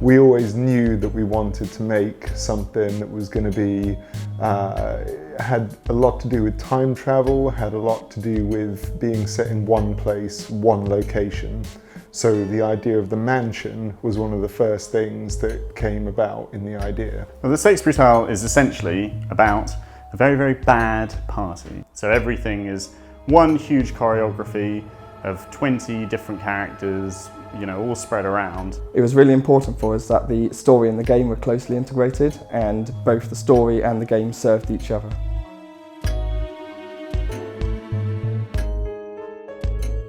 We always knew that we wanted to make something that was going to be, had a lot to do with time travel, had a lot to do with being set in one place, one location. So the idea of the mansion was one of the first things that came about in the idea. Well, the Sexy Brutale is essentially about a very, very bad party. So everything is one huge choreography of 20 different characters, you know, all spread around. It was really important for us that the story and the game were closely integrated, and both the story and the game served each other.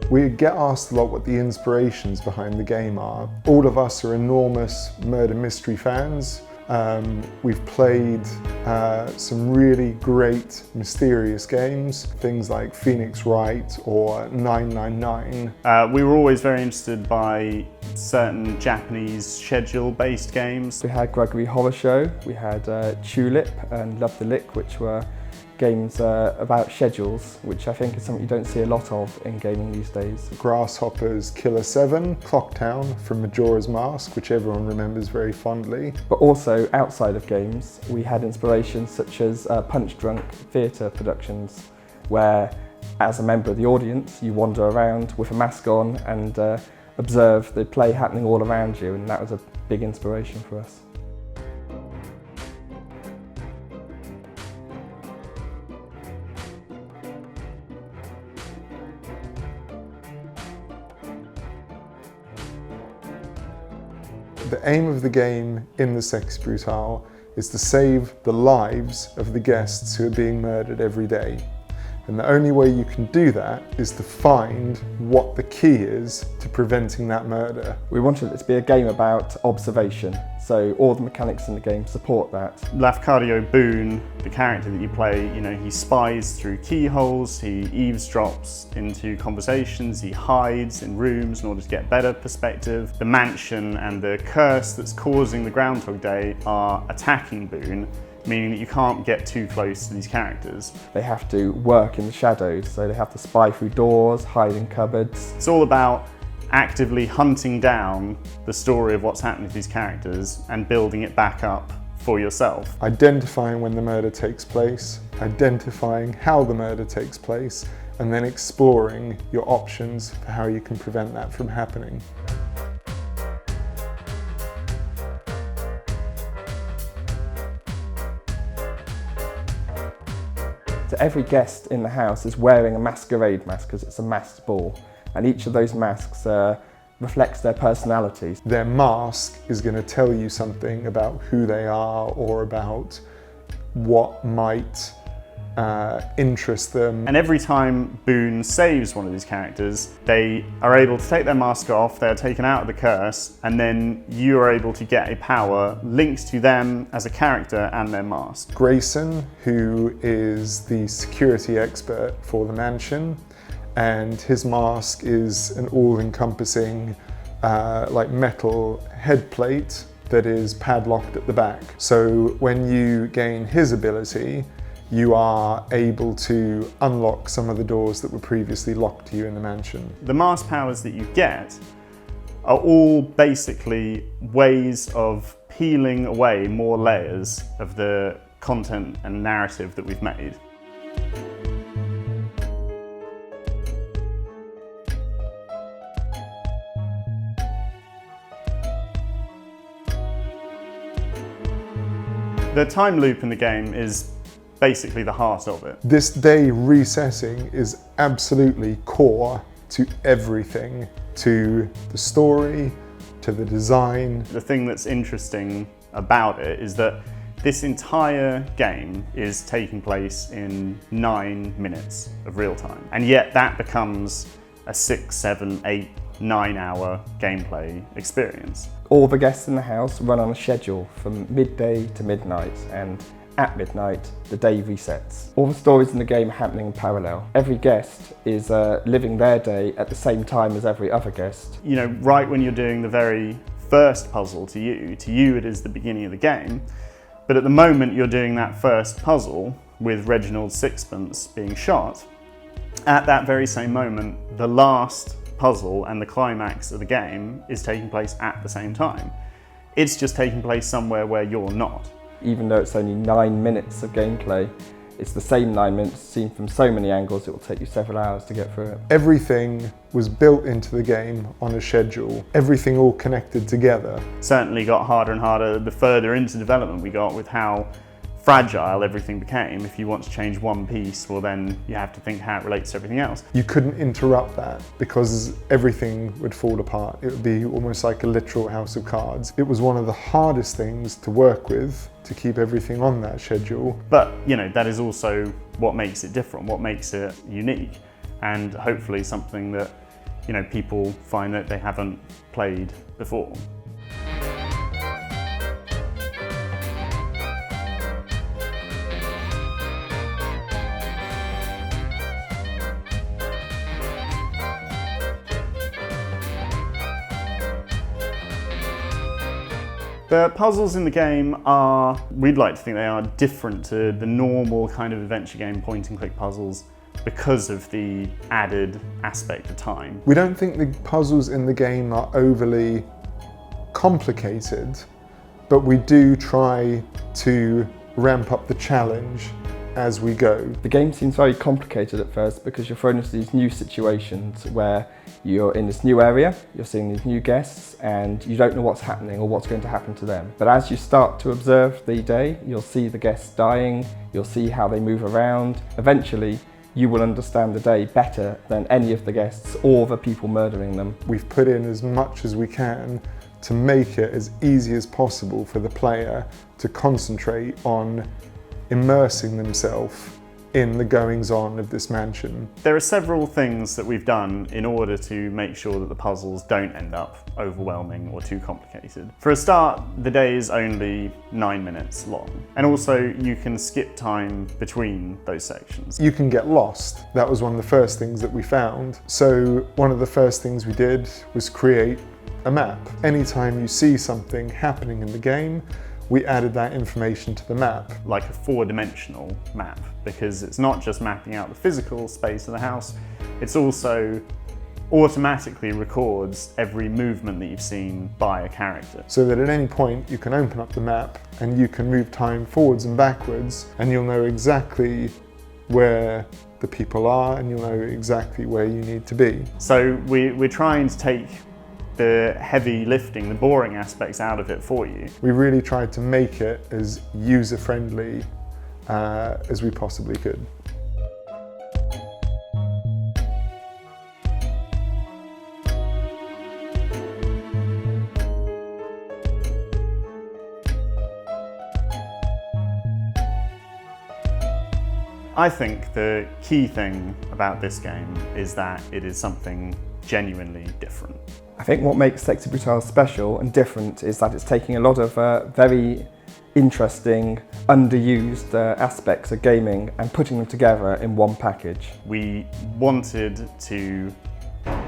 We get asked a lot what the inspirations behind the game are. All of us are enormous murder mystery fans. We've played some really great mysterious games, things like Phoenix Wright or 999. We were always very interested by certain Japanese schedule-based games. We had Gregory Horror Show, we had Tulip and Love the Lick, which were games about schedules, which I think is something you don't see a lot of in gaming these days. Grasshopper's Killer 7, Clocktown from Majora's Mask, which everyone remembers very fondly. But also outside of games, we had inspirations such as Punch Drunk theatre productions, where as a member of the audience you wander around with a mask on and observe the play happening all around you, and that was a big inspiration for us. The aim of the game in the Sexy Brutale is to save the lives of the guests who are being murdered every day. And the only way you can do that is to find what the key is to preventing that murder. We wanted it to be a game about observation, so all the mechanics in the game support that. Lafcadio Boone, the character that you play, you know, he spies through keyholes, he eavesdrops into conversations, he hides in rooms in order to get better perspective. The mansion and the curse that's causing the Groundhog Day are attacking Boone, meaning that you can't get too close to these characters. They have to work in the shadows, so they have to spy through doors, hide in cupboards. It's all about actively hunting down the story of what's happening to these characters and building it back up for yourself. Identifying when the murder takes place, identifying how the murder takes place, and then exploring your options for how you can prevent that from happening. So every guest in the house is wearing a masquerade mask because it's a masked ball, and each of those masks reflects their personalities. Their mask is going to tell you something about who they are or about what might interest them. And every time Boone saves one of these characters, they are able to take their mask off, they're taken out of the curse, and then you are able to get a power linked to them as a character and their mask. Grayson, who is the security expert for the mansion, and his mask is an all-encompassing like metal head plate that is padlocked at the back. So when you gain his ability, you are able to unlock some of the doors that were previously locked to you in the mansion. The mask powers that you get are all basically ways of peeling away more layers of the content and narrative that we've made. The time loop in the game is basically the heart of it. This day recessing is absolutely core to everything, to the story, to the design. The thing that's interesting about it is that this entire game is taking place in 9 minutes of real time. And yet that becomes a 6, 7, 8, 9 hour gameplay experience. All the guests in the house run on a schedule from midday to midnight, and at midnight, the day resets. All the stories in the game are happening in parallel. Every guest is living their day at the same time as every other guest. You know, right when you're doing the very first puzzle to you it is the beginning of the game, but at the moment you're doing that first puzzle with Reginald's sixpence being shot, at that very same moment, the last puzzle and the climax of the game is taking place at the same time. It's just taking place somewhere where you're not. Even though it's only 9 minutes of gameplay, it's the same 9 minutes seen from so many angles, it will take you several hours to get through it. Everything was built into the game on a schedule, everything all connected together. Certainly got harder and harder the further into development we got, with how fragile everything became. If you want to change one piece, well then you have to think how it relates to everything else. You couldn't interrupt that because everything would fall apart. It would be almost like a literal house of cards. It was one of the hardest things to work with, to keep everything on that schedule. But you know, that is also what makes it different, what makes it unique, and hopefully something that, you know, people find that they haven't played before. The puzzles in the game are, we'd like to think they are different to the normal kind of adventure game point and click puzzles because of the added aspect of time. We don't think the puzzles in the game are overly complicated, but we do try to ramp up the challenge as we go. The game seems very complicated at first because you're thrown into these new situations where you're in this new area, you're seeing these new guests, and you don't know what's happening or what's going to happen to them. But as you start to observe the day, you'll see the guests dying, you'll see how they move around. Eventually, you will understand the day better than any of the guests or the people murdering them. We've put in as much as we can to make it as easy as possible for the player to concentrate on immersing themselves in the goings-on of this mansion. There are several things that we've done in order to make sure that the puzzles don't end up overwhelming or too complicated. For a start, the day is only 9 minutes long, and also you can skip time between those sections. You can get lost. That was one of the first things that we found. So one of the first things we did was create a map. Anytime you see something happening in the game, we added that information to the map. Like a four-dimensional map, because it's not just mapping out the physical space of the house, it's also automatically records every movement that you've seen by a character. So that at any point you can open up the map and you can move time forwards and backwards, and you'll know exactly where the people are and you'll know exactly where you need to be. So we're trying to take the heavy lifting, the boring aspects out of it for you. We really tried to make it as user-friendly as we possibly could. I think the key thing about this game is that it is something genuinely different. I think what makes Sexy Brutale special and different is that it's taking a lot of very interesting, underused aspects of gaming and putting them together in one package. We wanted to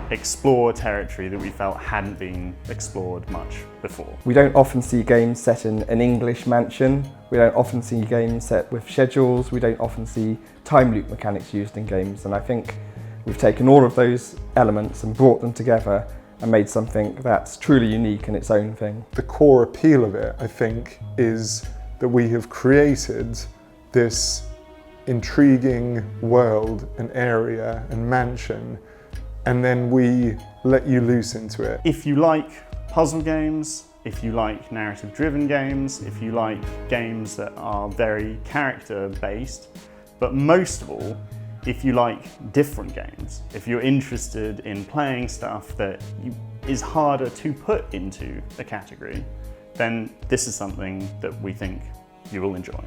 explore territory that we felt hadn't been explored much before. We don't often see games set in an English mansion. We don't often see games set with schedules. We don't often see time loop mechanics used in games. And I think we've taken all of those elements and brought them together and made something that's truly unique in its own thing. The core appeal of it, I think, is that we have created this intriguing world and area and mansion, and then we let you loose into it. If you like puzzle games, if you like narrative-driven games, if you like games that are very character-based, but most of all, if you like different games, if you're interested in playing stuff that is harder to put into a category, then this is something that we think you will enjoy.